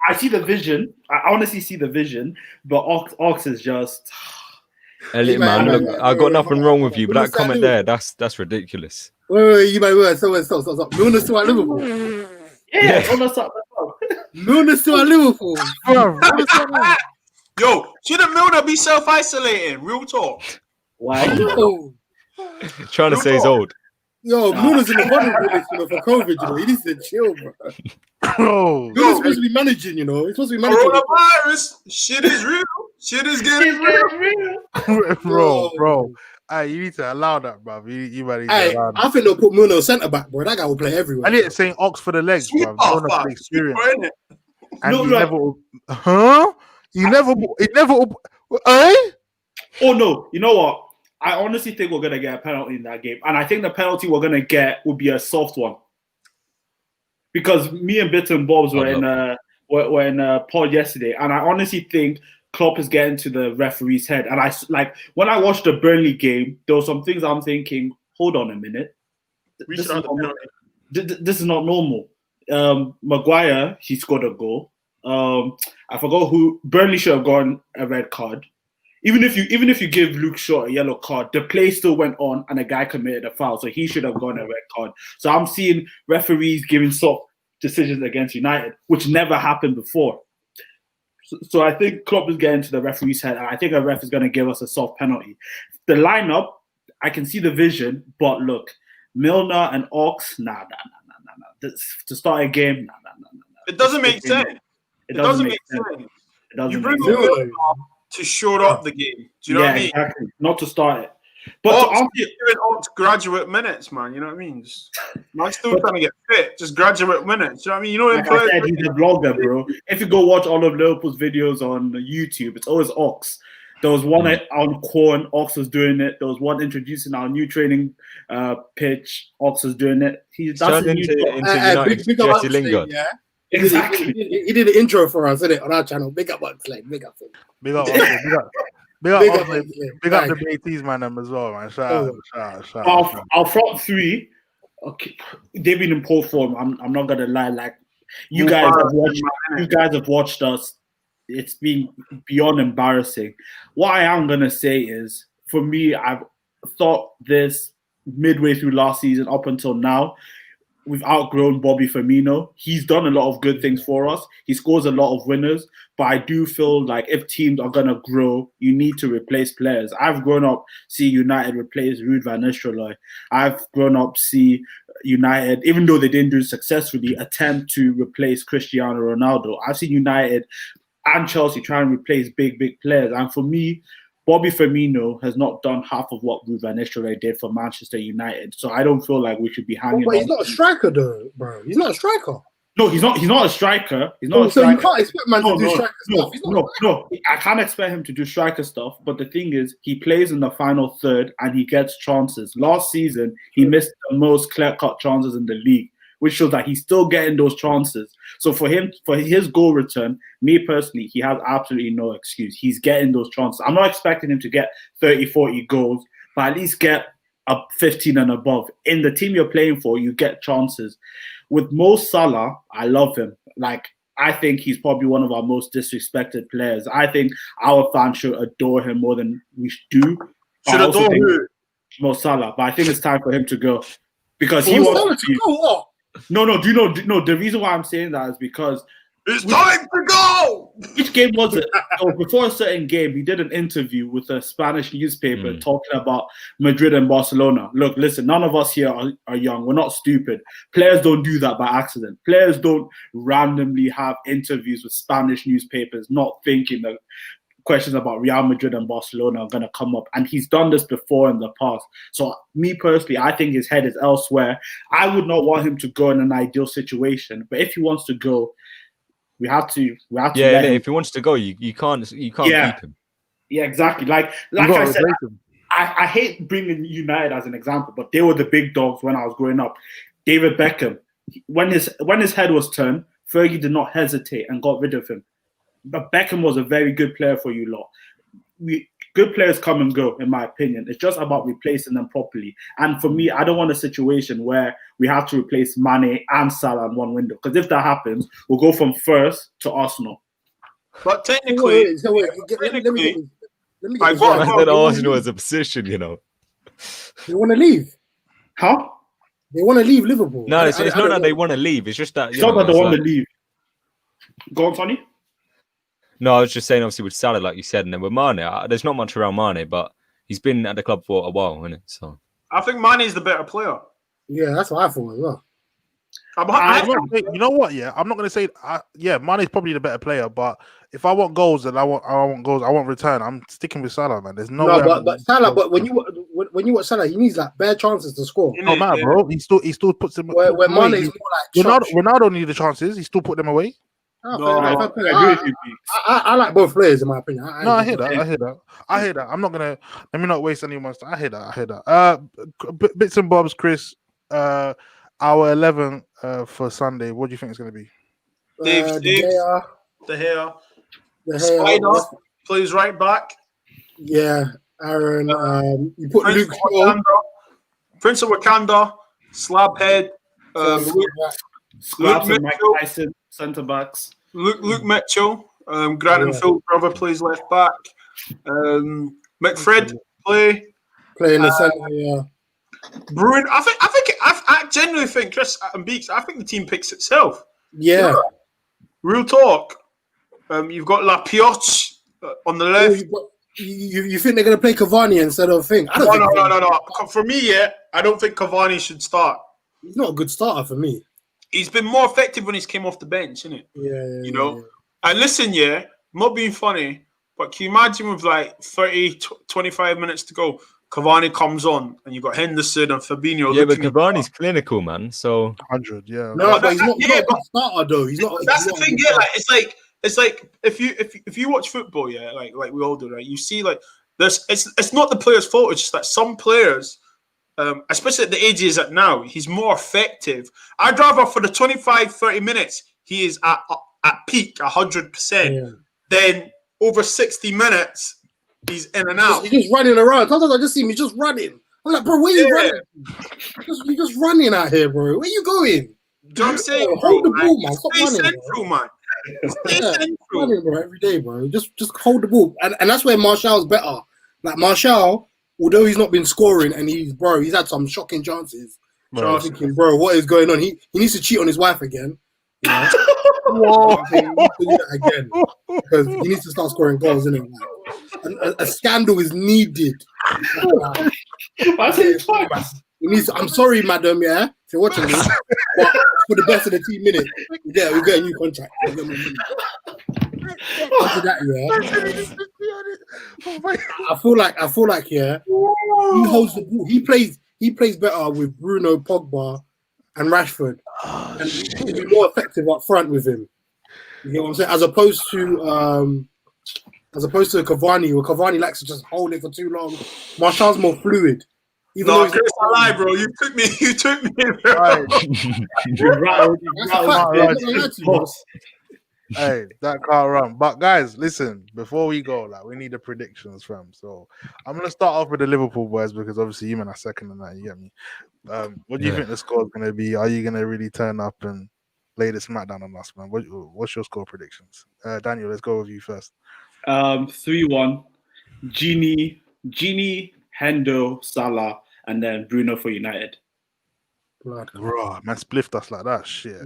I see the vision. I honestly see the vision, but Ox is just. Elliot, man, look, I got nothing wrong with you, but that comment there, that's ridiculous. Wait, you might wait. Stop. Milner's still at Liverpool. Yeah. Milner's still at Liverpool. Yo, shouldn't Milner be self-isolating? Real talk. Why? Trying to say he's old. Yo, Bruno's in the vulnerable list, you know, for COVID, you know. He needs to chill, bro. Bro, Bruno's supposed to be managing, you know. He's supposed to be managing. Coronavirus, shit is real. Shit is getting real. bro. Hey, you need to allow that, bro. You might need to Hey, allow that. I think they'll put Bruno centre back, bro. That guy will play everywhere. I didn't say Ox for the legs, bro. You don't have the experience. And No, he like- never, huh? He never, eh? Oh no, you know what? I honestly think we're gonna get a penalty in that game, and I think the penalty we're gonna get will be a soft one. Because me and Bits and Bobs were in a pod yesterday, and I honestly think Klopp is getting to the referee's head. And I like when I watched the Burnley game, there were some things I'm thinking. Hold on a minute, this is not normal. Maguire, he scored a goal. I forgot who. Burnley should have gotten a red card. Even if you give Luke Shaw a yellow card, the play still went on and a guy committed a foul, so he should have gotten a red card. So I'm seeing referees giving soft decisions against United, which never happened before. So I think Klopp is getting to the referee's head, and I think a ref is going to give us a soft penalty. The lineup, I can see the vision, but look, Milner and Ox, nah. To start a game, nah. It doesn't make sense. It doesn't make sense. It doesn't You bring make sense. Milner to short up the game. Do you know what I mean? Exactly. Not to start it. But giving Ox graduate minutes, man. You know what I mean? I'm still trying to get fit. Just graduate minutes. You know what I mean? You know, like I said, he's a vlogger, bro. If you go watch all of Liverpool's videos on YouTube, it's always Ox. There was one on Corn, Ox was doing it. There was one introducing our new training pitch, Ox was doing it. That's turned into United Jesse Lingard. Yeah. Exactly. He did the intro for us, innit, on our channel. Big up Oxlade. Big up him. Big up the BATs, man, them as well, man. Shout out. Our front three, okay, they've been in poor form. I'm not gonna lie. Like you guys have watched us. It's been beyond embarrassing. What I am gonna say is, for me, I've thought this midway through last season up until now. We've outgrown Bobby Firmino. He's done a lot of good things for us. He scores a lot of winners. But I do feel like if teams are going to grow, you need to replace players. I've grown up see United replace Ruud van Nistelrooy. I've grown up see United, even though they didn't do it successfully, attempt to replace Cristiano Ronaldo. I've seen United and Chelsea try and replace big players. And for me, Bobby Firmino has not done half of what Ruud van Nistelrooy did for Manchester United. So I don't feel like we should be hanging on. But he's not a striker, though, bro. He's not a striker. No, he's not a striker. He's not a striker. So you can't expect man to do striker stuff. No. I can't expect him to do striker stuff. But the thing is, he plays in the final third and he gets chances. Last season, he missed the most clear-cut chances in the league, which shows that he's still getting those chances. So for his goal return, me personally, he has absolutely no excuse. He's getting those chances. I'm not expecting him to get 30, 40 goals, but at least get up 15 and above. In the team you're playing for, you get chances. With Mo Salah, I love him. Like, I think he's probably one of our most disrespected players. I think our fans should adore him more than we do. Should adore who? Mo Salah. But I think it's time for him to go. Because he wants to go what? No, do you know? No, the reason why I'm saying that is because it's time to go. Which game was it? Before a certain game, he did an interview with a Spanish newspaper talking about Madrid and Barcelona. Look, listen, none of us here are young. We're not stupid. Players don't do that by accident. Players don't randomly have interviews with Spanish newspapers, not thinking that questions about Real Madrid and Barcelona are going to come up. And he's done this before in the past. So me personally, I think his head is elsewhere. I would not want him to go in an ideal situation. But if he wants to go, we have to yeah, if he wants to go, you can't keep him. Yeah, exactly. Like I said, I hate bringing United as an example, but they were the big dogs when I was growing up. David Beckham, when his head was turned, Fergie did not hesitate and got rid of him. But Beckham was a very good player for you lot. Good players come and go, in my opinion. It's just about replacing them properly. And for me, I don't want a situation where we have to replace Mane and Salah in one window. Because if that happens, we'll go from first to Arsenal. But technically, let me I said Arsenal as a position, you know. They want to leave. Huh? They want to leave Liverpool. No, it's not that they want to leave. It's just that it's not that they want to leave. Go on, Sonny. No, I was just saying, obviously, with Salah, like you said, and then with Mane, there's not much around Mane, but he's been at the club for a while, isn't it? So I think Mane is the better player. Yeah, that's what I thought as well. You know what? Yeah, I'm not gonna say. Mane's probably the better player, but if I want goals and I want goals, I want return. I'm sticking with Salah, man. There's no way. But Salah. But when you watch Salah, he needs like bare chances to score. No matter, bro. He still puts them. Where Mane is more like Ronaldo need the chances. He still put them away. I like both players in my opinion. I hear that. I'm not gonna. Let me not waste anyone's time. I hear that. Bits and bobs, Chris. Our 11 for Sunday. What do you think it's going to be? De Gea. Spider plays right back. Yeah, Aaron. You put Luke Shaw. Prince of Wakanda. Slabhead. Scraps and Mike Tyson, centre backs. Luke Mitchell. Grant Phil brother plays left back. McFred playing the centre. Yeah. Bruin, I genuinely think Chris and Beeks. I think the team picks itself. Yeah. Real talk. You've got Lapioche on the left. You think they're going to play Cavani instead of Thing? No. For me, I don't think Cavani should start. He's not a good starter for me. He's been more effective when he's came off the bench, isn't it? Yeah. You know. And listen, not being funny, but can you imagine with like 30, 25 minutes to go? Cavani comes on, and you've got Henderson and Fabinho. Yeah, but Cavani's clinical, man. So 100, yeah. No, but he's not a good starter, though. He's not. That's the thing, It's like if you watch football, like we all do, right? You see, like this. It's not the player's fault. It's just that some players, especially at the age he's at now, he's more effective. I'd rather for the 25, 30 minutes he is at peak 100%, than over 60 minutes. He's in and out. He's just running around. Sometimes I just see him. He's just running. I'm like, bro, where you running? You're just running out here, bro. Where you going? You know what I'm saying? Hold the ball, man. Stop Stay running, central, man. Stay central. Running, bro, every day, bro. Just hold the ball. And that's where Martial's better. Like, Martial, although he's not been scoring and he's had some shocking chances. So I'm thinking, bro, what is going on? He needs to cheat on his wife again. You know? Whoa. He needs to do that again. Because he needs to start scoring goals, innit? A scandal is needed. I'm sorry, madam, if you're watching this, but for the best of the team, minute, we'll get a new contract. After that, I feel like, he holds the ball. He plays better with Bruno, Pogba, and Rashford, and he'll be more effective up front with him. You know what I'm saying? As opposed to Cavani, where Cavani likes to just hold it for too long. Martial's more fluid. Chris, I lie, bro. You took me, bro. Hey, that can't run. But guys, listen, before we go, we need the predictions, fam. So I'm gonna start off with the Liverpool boys because obviously you men are second in that, you get me. What do you think the score is gonna be? Are you gonna really turn up and lay the smackdown on us, man? What's your score predictions? Daniel, let's go with you first. 3-1. Genie, Hendo, Salah, and then Bruno for United. Bro, man, spliffed us like that. Shit.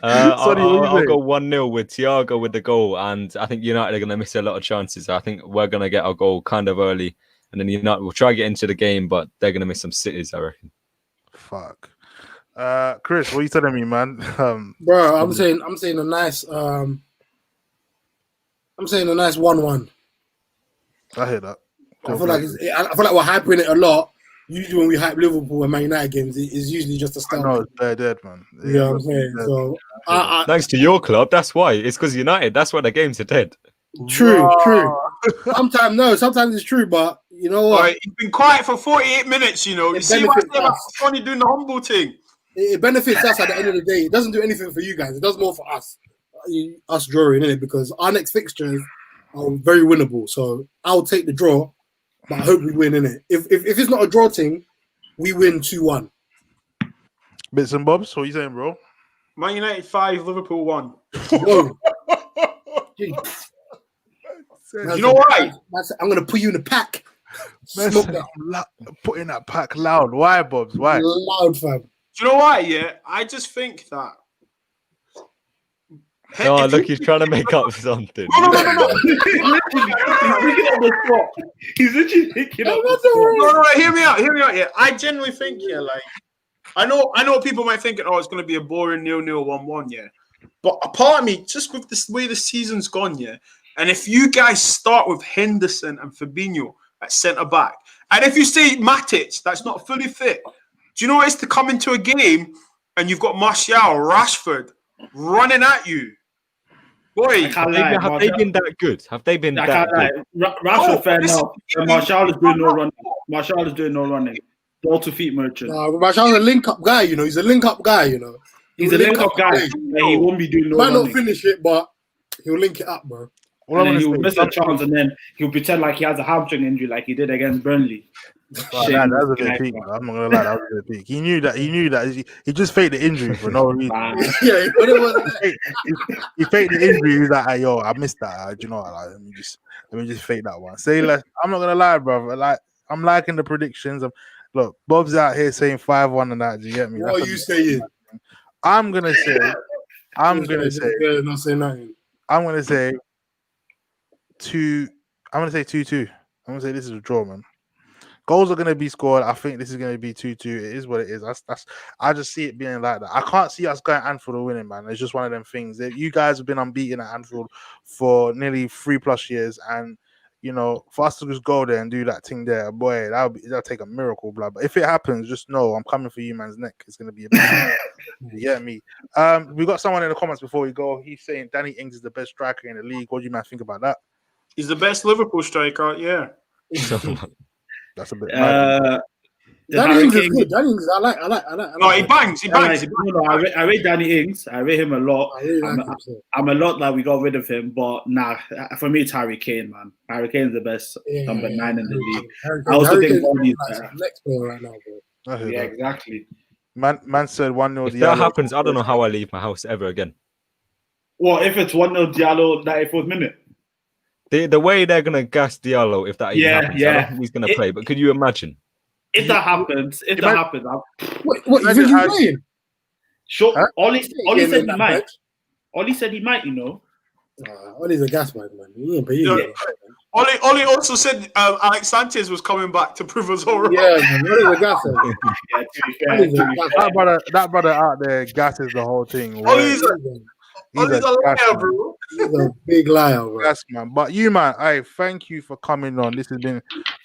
I'll go 1-0 with Thiago with the goal, and I think United are going to miss a lot of chances. I think we're going to get our goal kind of early, and then United will try to get into the game, but they're going to miss some cities, I reckon. Fuck. Chris, what are you telling me, man? Bro, I'm saying a nice 1-1. I hear that. I feel like we're hyping it a lot. Usually when we hype Liverpool and Man United games, it's usually just a start. No, they're dead, man. You know what I'm saying? So, thanks to your club, that's why. It's because United, that's why the games are dead. True. Sometimes it's true, but you know what? Right, he's been quiet for 48 minutes, you know. You see what I said about Sonny doing the humble thing? It benefits us at the end of the day. It doesn't do anything for you guys. It does more for us. Us drawing, innit? Because our next fixtures are very winnable. So I'll take the draw. But I hope we win, innit? If it's not a draw thing, we win 2-1. Bits and bobs, what are you saying, bro? Man United 5, Liverpool 1. Whoa. You know why? I'm going to put you in the pack. Put in that pack loud. Why, Bobs? Why? Loud, fam. Do you know why? Yeah, I just think that No, look, he's trying to make up something. No. He's literally thinking up the spot. No, hear me out. Yeah, I genuinely think, yeah, like I know people might think, oh, it's going to be a boring 0-0, 1-1, yeah. But a part of me, just with the way the season's gone, yeah, and if you guys start with Henderson and Fabinho at centre back, and if you say Matic, that's not fully fit, do you know what it's to come into a game and you've got Martial, Rashford running at you? Boy, have they been that good? Have they been that good? Rashford, fair enough. Martial is doing no running. Ball to feet merchant. Martial's a link-up guy, you know. He's a link-up guy, you know. He's a link-up guy. He won't be doing no running. Might not finish it, but he'll link it up, bro. And then he'll miss a chance, and then he'll pretend like he has a hamstring injury, like he did against Burnley. That was a bit peak. I'm not gonna lie, that was a bit peak. He knew that. He just faked the injury for no reason. Yeah, but it was. He faked the injury. He was like, "Hey, yo, I missed that. Do you know what? Like, let me just fake that one." Say less. I'm not gonna lie, brother. Like, I'm liking the predictions. Look, Bob's out here saying 5-1 and that. Do you get me? What are you saying? I'm gonna say. Not say nothing. I'm gonna say 2. I'm gonna say 2-2. I'm gonna say this is a draw, man. Goals are going to be scored. I think this is going to be 2-2. It is what it is. I just see it being like that. I can't see us going Anfield or winning, man. It's just one of them things. You guys have been unbeaten at Anfield for nearly 3+ years, and you know, for us to just go there and do that thing there, boy, that'll take a miracle, blood. But if it happens, just know I'm coming for you, man's neck. It's going to be a bit. You get me? We got someone in the comments before we go. He's saying Danny Ings is the best striker in the league. What do you man think about that? He's the best Liverpool striker. Yeah. That's a bit. Danny Ings is good. Danny Ings, I like. No, he bangs. He bangs. I rate Danny Ings. I rate him a lot. I'm a lot that we got rid of him, but nah, for me, it's Harry Kane, man. Harry Kane's the best number 9 in the league. I also think Vardy's next player right now, bro. Yeah, exactly. Man said 1-0. If that happens, I don't know how I leave my house ever again. Well, if it's 1-0 Diallo, 94th minute. The way they're gonna gas Diallo if that even happens, I don't think he's gonna play. But could you imagine? If that happens, what you think he's playing? Sure. Huh? Ollie said he might. Ollie said he might. You know. Ollie's a gas man. He ain't playing. Ollie also said Alex Sanchez was coming back to prove us all right. Yeah, Ollie's a gas man. That brother out there gasses the whole thing. He's a liar, bro. He's a big liar, bro. Yes, man. But you, man, thank you for coming on. This has been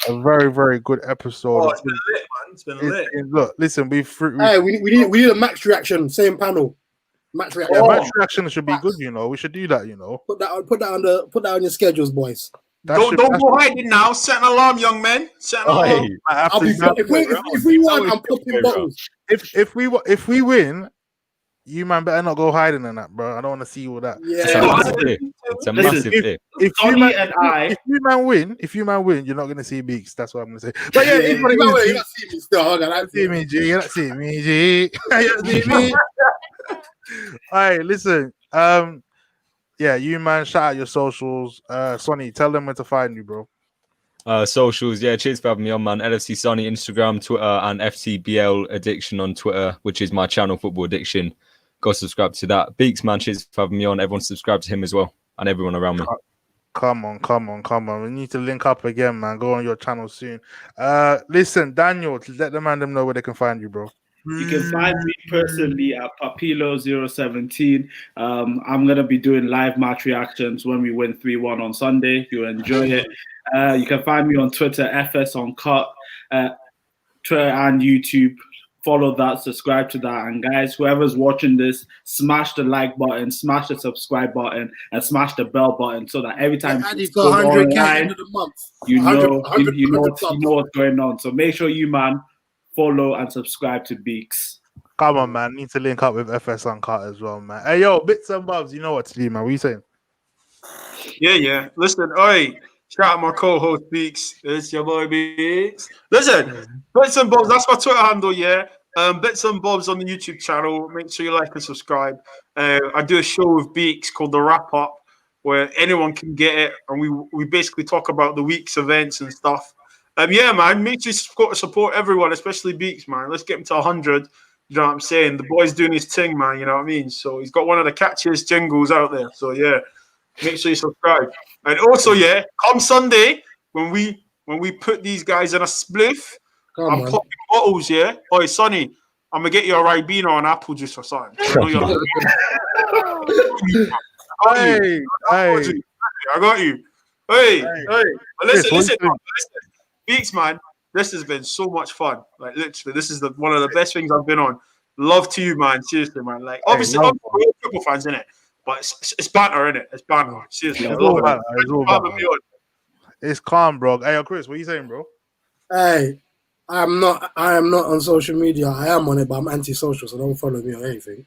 a very, very good episode. Oh, it's been lit, man. It's been lit. Look, listen, we need a match reaction, same panel. Match reaction. Yeah, match reaction should be good, you know. We should do that, you know. Put that on your schedules, boys. Don't go hiding now. Set an alarm, young men. Set an alarm. If we won, I'm popping bottles. If we win, you man better not go hiding in that, bro. I don't want to see all that. Yeah. It's a massive if. If you man win, you're not gonna see Beeks. That's what I'm gonna say. But yeah, you're not seeing me still. You're not seeing me, G. You're not seeing me, G. You're not seeing me. All right, listen. Yeah, you man, shout out your socials. Sonny, tell them where to find you, bro. Socials, yeah, cheers for having me on, man. LFC Sonny, Instagram, Twitter, and FCBL Addiction on Twitter, which is my channel, Football Addiction. Go subscribe to that. Beeks, man, cheers for having me on. Everyone subscribe to him as well, and everyone around me. Come on. We need to link up again, man. Go on your channel soon. Listen, Daniel, let the man them know where they can find you, bro. You can find me personally at Papilo017. I'm going to be doing live match reactions when we win 3-1 on Sunday. If you enjoy it. You can find me on Twitter, FS on Cut, Twitter and YouTube. Follow that, subscribe to that. And guys, whoever's watching this, smash the like button, smash the subscribe button, and smash the bell button so that every time you go online, you know what's going on. So make sure you, man, follow and subscribe to Beeks. Come on, man. Need to link up with FS Uncut as well, man. Hey, yo, bits and bobs. You know what to do, man. What you saying? Yeah. Listen, oi. Shout out my co-host Beeks. It's your boy Beeks. Listen, bits and bobs. That's my Twitter handle, yeah. Bits and bobs on the YouTube channel. Make sure you like and subscribe. I do a show with Beeks called The Wrap Up, where anyone can get it, and we basically talk about the week's events and stuff. Yeah, man. Make sure you support everyone, especially Beeks, man. Let's get him to 100. You know what I'm saying? The boy's doing his thing, man. You know what I mean? So he's got one of the catchiest jingles out there. So yeah, make sure you subscribe. And also, yeah, come Sunday when we put these guys in a spliff, I'm popping bottles. Yeah, oi, Sonny, I'm gonna get you a Ribena and apple juice or something. I know you're. I got you. Hey. Listen, Beeks, man. This has been so much fun. Like literally, this is one of the best things I've been on. Love to you, man. Seriously, man. Like obviously, we're football fans, innit? But it's banter, innit? It's banter. Seriously, it's all banter. It's all banter. It's calm, bro. Hey, Chris, what are you saying, bro? Hey, I am not on social media. I am on it, but I'm anti-social, so don't follow me or anything.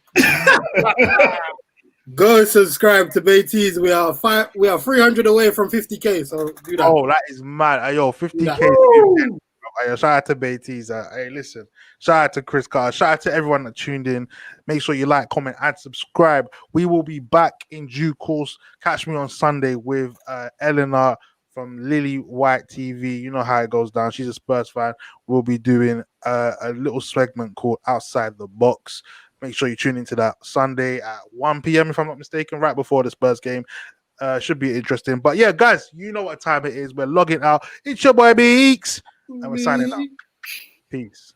Go subscribe to Beeks. We are 300 away from 50K, so do that. Oh, that is mad. Hey, yo, 50K. Hey, shout out to Beeks. Hey, listen. Shout out to Chris Carter. Shout out to everyone that tuned in. Make sure you like, comment, and subscribe. We will be back in due course. Catch me on Sunday with Eleanor from Lily White TV. You know how it goes down. She's a Spurs fan. We'll be doing a little segment called Outside the Box. Make sure you tune into that Sunday at 1 p.m. if I'm not mistaken, right before the Spurs game. Should be interesting. But yeah, guys, you know what time it is. We're logging out. It's your boy Beeks, and we're signing out. Peace.